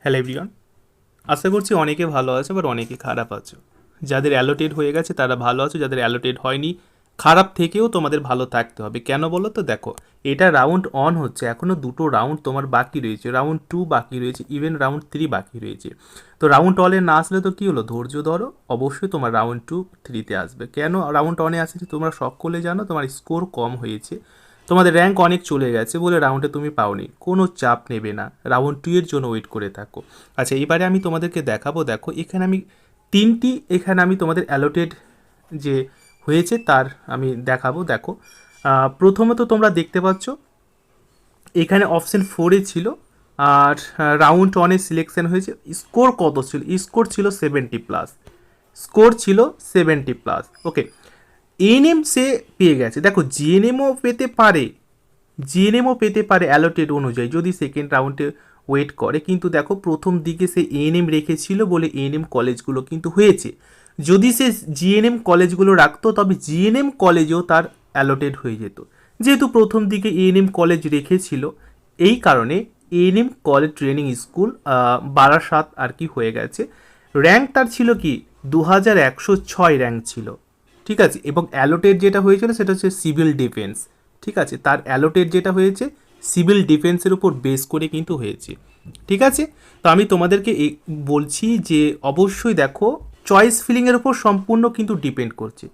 Hello everyone, আশা করছি অনেকে ভালো আছে বাট অনেকে খারাপ আছো। যাদের অ্যালোটেড হয়ে গেছে তারা ভালো আছো, যাদের অ্যালোটেড হয়নি খারাপ থেকেও তোমাদের ভালো থাকতে হবে। কেন বলো তো? দেখো, এটা রাউন্ড অন হচ্ছে, এখনও দুটো রাউন্ড তোমার বাকি রয়েছে, রাউন্ড 2 বাকি রয়েছে, ইভেন রাউন্ড 3 বাকি রয়েছে। তো রাউন্ড অনে না আসলে তো কী হলো, ধৈর্য ধরো, অবশ্যই তোমার রাউন্ড 2-3-তে আসবে। কেন রাউন্ড অনে আসে তোমরা সকলে জানো, তোমার স্কোর কম হয়েছে, তোমাদের র্যাঙ্ক অনেক চলে গেছে বলে রাউন্ডে তুমি পাওনি, কোনো চাপ নেবে না, রাউন্ড 2 এর জন্য ওয়েট করে থাকো। আচ্ছা, এবারে আমি তোমাদেরকে দেখাবো, দেখো এখানে আমি এখানে আমি তোমাদের অ্যালোটেড যে হয়েছে তার আমি দেখাবো। দেখো, প্রথমত তোমরা দেখতে পাচ্ছ এখানে অপশন 4-এ ছিল, আর রাউন্ড 1-এ সিলেকশন হয়েছে। স্কোর কত ছিল? স্কোর ছিল 70+, স্কোর ছিল 70+। ওকে, এএনএম সে পেয়ে গেছে। দেখো, জিএনএমও পেতে পারে, জিএনএমও পেতে পারে অ্যালোটেড অনুযায়ী যদি সেকেন্ড রাউন্ডে ওয়েট করে, কিন্তু দেখো প্রথম দিকে সে এএনএম রেখেছিল বলে এএনএম কলেজগুলো কিন্তু হয়েছে। যদি সে জিএনএম কলেজগুলো রাখতো তবে জিএনএম কলেজেও তার অ্যালোটেড হয়ে যেত। যেহেতু প্রথম দিকে এএনএম কলেজ রেখেছিল, এই কারণে ANM college training school Barasat আর কি হয়ে গেছে। র্যাঙ্ক তার ছিল কি 2106 র্যাঙ্ক ছিল, ঠিক আছে। এবং অ্যালোটেড যেটা হয়েছিল সেটা হচ্ছে সিভিল ডিফেন্স, ঠিক আছে। তার অ্যালোটেড যেটা হয়েছে সিভিল ডিফেন্সের উপর বেস করে কিন্তু হয়েছে, ঠিক আছে। তো আমি তোমাদেরকে বলছি যে অবশ্যই দেখো, চয়েস ফিলিংয়ের উপর সম্পূর্ণ কিন্তু ডিপেন্ড করছে।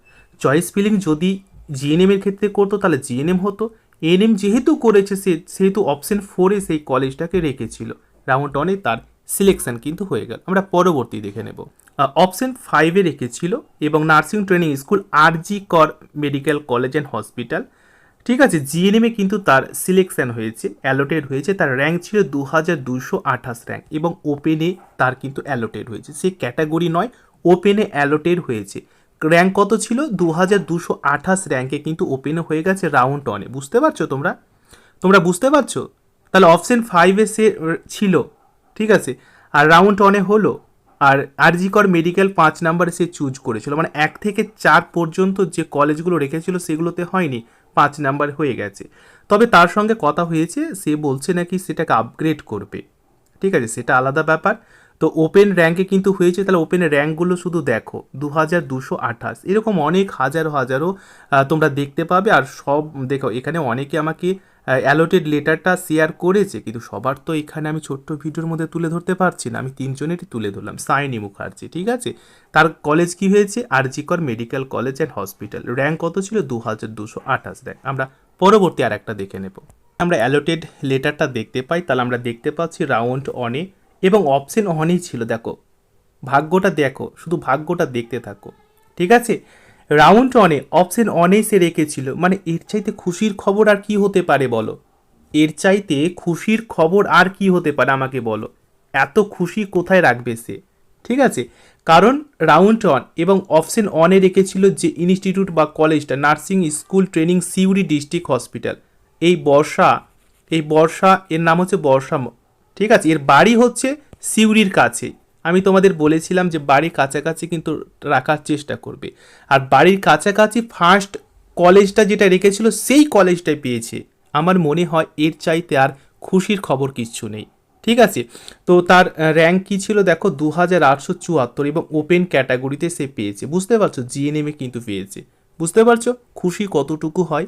চয়েস ফিলিং যদি জিএনএম এর ক্ষেত্রে করতো তাহলে জিএনএম হতো। এএনএম যেহেতু করেছে সেহেতু অপশন 4-এ সেই কলেজটাকে রেখেছিল, রাউন্ড 1-এ তার সিলেকশন কিন্তু হয়ে গেল। আমরা পরবর্তী দেখে নেব। অপশন 5-এ রেখেছিল এবং নার্সিং ট্রেনিং স্কুল আরজি কর মেডিকেল কলেজ অ্যান্ড হসপিটাল, ঠিক আছে। জিএনএমে কিন্তু তার সিলেকশন হয়েছে, অ্যালোটেড হয়েছে, তার র্যাঙ্ক ছিল 2228 র্যাঙ্ক এবং ওপেনে তার কিন্তু অ্যালোটেড হয়েছে। সে ক্যাটাগরি নয়, ওপেনে অ্যালোটেড হয়েছে। র্যাঙ্ক কত ছিল? 2228 র্যাঙ্কে কিন্তু ওপেনে হয়ে গেছে রাউন্ড 1-এ। বুঝতে পারছো তোমরা? তোমরা বুঝতে পারছো? তাহলে অপশন 5-এ সে ছিল, ঠিক আছে, আর রাউন্ড 1-এ হলো। আর আরজিকর মেডিকেল 5 নাম্বারে সে চুজ করেছিল, মানে 1 থেকে 4 পর্যন্ত যে কলেজগুলো রেখেছিল সেগুলোতে হয়নি, 5 নাম্বার হয়ে গেছে। তবে তার সঙ্গে কথা হয়েছে, সে বলছে নাকি সেটাকে আপগ্রেড করবে, ঠিক আছে, সেটা আলাদা ব্যাপার। তো ওপেন র্যাঙ্কে কিন্তু হয়েছে, তাহলে ওপেনের র্যাঙ্কগুলো শুধু দেখো 2228, এরকম অনেক হাজারো হাজারো তোমরা দেখতে পাবে। আর সব দেখো, এখানে অনেকে আমাকে অ্যালোটেড লেটারটা শেয়ার করেছে, কিন্তু সবার তো এখানে আমি ছোট্ট ভিডিওর মধ্যে তুলে ধরতে পারছি না, আমি 3 জনেরই তুলে ধরলাম। সাইনি মুখার্জি, ঠিক আছে, তার কলেজ কি হয়েছে? RG Kar medical college and hospital, rank কত ছিল? 2228 র্যাঙ্ক। আমরা পরবর্তী আর একটা দেখে নেব। আমরা অ্যালোটেড লেটারটা দেখতে পাই, তাহলে আমরা দেখতে পাচ্ছি রাউন্ড 1-এ এবং অপশন 1-এই ছিল। দেখো ভাগ্যটা দেখো, শুধু ভাগ্যটা দেখতে থাকো, ঠিক আছে। রাউন্ড 1-এ অপশন 1-এই সে রেখেছিল, মানে এর চাইতে খুশির খবর আর কি হতে পারে বলো? এর চাইতে খুশির খবর আর কি হতে পারে আমাকে বলো? এত খুশি কোথায় রাখবে সে, ঠিক আছে। কারণ রাউন্ড 1 এবং অপশন 1-এ রেখেছিল যে ইনস্টিটিউট বা কলেজটা nursing school training Suri district hospital. এই বর্ষা এর নাম হচ্ছে বর্ষা, ঠিক আছে। এর বাড়ি হচ্ছে সিউড়ির কাছে। আমি তোমাদের বলেছিলাম যে বাড়ির কাছাকাছি কিন্তু রাখার চেষ্টা করবে। আর বাড়ির কাছাকাছি ফার্স্ট কলেজটা যেটা রেখেছিল সেই কলেজটাই পেয়েছে। আমার মনে হয় এর চাইতে আর খুশির খবর কিচ্ছু নেই, ঠিক আছে। তো তার র্যাঙ্ক কী ছিল দেখো, 2874 এবং ওপেন ক্যাটাগরিতে সে পেয়েছে। বুঝতে পারছো? জিএনএমে কিন্তু পেয়েছে। বুঝতে পারছো খুশি কতটুকু হয়?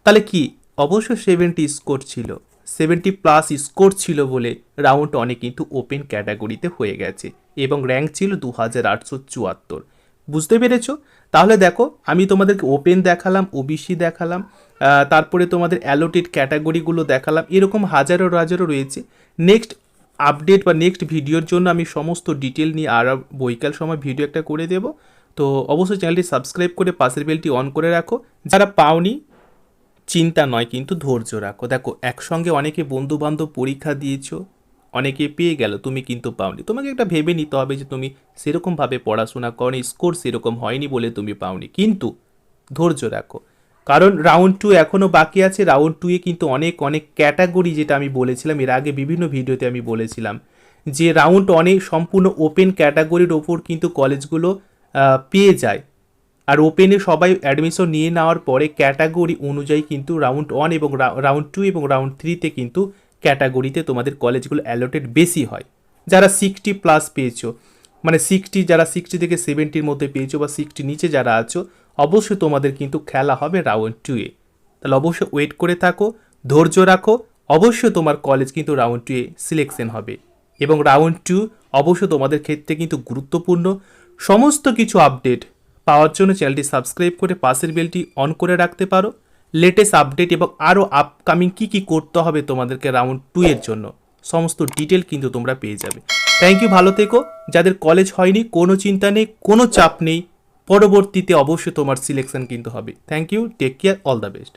তাহলে কি, অবশ্য 70 স্কোর ছিল, 70+ স্কোর ছিল বলে রাউন্ড 1-এ কিন্তু ওপেন ক্যাটাগরিতে হয়ে গেছে এবং র্যাঙ্ক ছিল 2874। বুঝতে পেরেছো? তাহলে দেখো, আমি তোমাদেরকে ওপেন দেখালাম, ওবিসি দেখালাম, তারপরে তোমাদের অ্যালোটেড ক্যাটাগরিগুলো দেখালাম, এরকম হাজারো হাজারো রয়েছে। নেক্সট আপডেট বা নেক্সট ভিডিওর জন্য আমি সমস্ত ডিটেল নিয়ে আর বৈকাল সময় ভিডিও একটা করে দেব। তো অবশ্যই চ্যানেলটি সাবস্ক্রাইব করে পাশের বেলটি অন করে রাখো। যারা পাওনি চিন্তা নয়, কিন্তু ধৈর্য রাখো। দেখো, একসঙ্গে অনেকে বন্ধু বান্ধব পরীক্ষা দিয়েছো, অনেকে পেয়ে গেল, তুমি কিন্তু পাওনি। তোমাকে একটা ভেবে নিতে হবে যে তুমি সেরকমভাবে পড়াশোনা করনি, স্কোর সেরকম হয়নি বলে তুমি পাওনি, কিন্তু ধৈর্য রাখো। কারণ রাউন্ড 2 এখনও বাকি আছে। রাউন্ড 2-এ কিন্তু অনেক অনেক ক্যাটাগরি, যেটা আমি বলেছিলাম এর আগে বিভিন্ন ভিডিওতে আমি বলেছিলাম যে রাউন্ড 1-এ সম্পূর্ণ ওপেন ক্যাটাগরির ওপর কিন্তু কলেজগুলো পেয়ে যায়। আর ওপেনে সবাই অ্যাডমিশন নিয়ে নেওয়ার পরে ক্যাটাগরি অনুযায়ী কিন্তু রাউন্ড 1 এবং রাউন্ড 2 এবং রাউন্ড 3-তে কিন্তু ক্যাটাগরিতে তোমাদের কলেজগুলো অ্যালোটেড বেশি হয়। যারা 60+ পেয়েছো, মানে 60, যারা 60 থেকে 70-র মধ্যে পেয়েছো বা 60 নিচে যারা আছো, অবশ্যই তোমাদের কিন্তু খেলা হবে রাউন্ড 2-এ। তাহলে অবশ্যই ওয়েট করে থাকো, ধৈর্য রাখো, অবশ্যই তোমার কলেজ কিন্তু রাউন্ড 2-এ সিলেকশন হবে। এবং রাউন্ড 2 অবশ্যই তোমাদের ক্ষেত্রে কিন্তু গুরুত্বপূর্ণ। সমস্ত কিছু আপডেট পাওয়ার জন্য চ্যানেলটি সাবস্ক্রাইব করে পাশের বেলটি অন করে রাখতে পারো। লেটেস্ট আপডেট এবং আরও আপকামিং কী কী করতে হবে তোমাদেরকে রাউন্ড 2 এর জন্য সমস্ত ডিটেল কিন্তু তোমরা পেয়ে যাবে। থ্যাংক ইউ, ভালো থেকো। যাদের কলেজ হয়নি কোনো চিন্তা নেই, কোনো চাপ নেই, পরবর্তীতে অবশ্যই তোমার সিলেকশন কিন্তু হবে। Thank you, take care, all the best.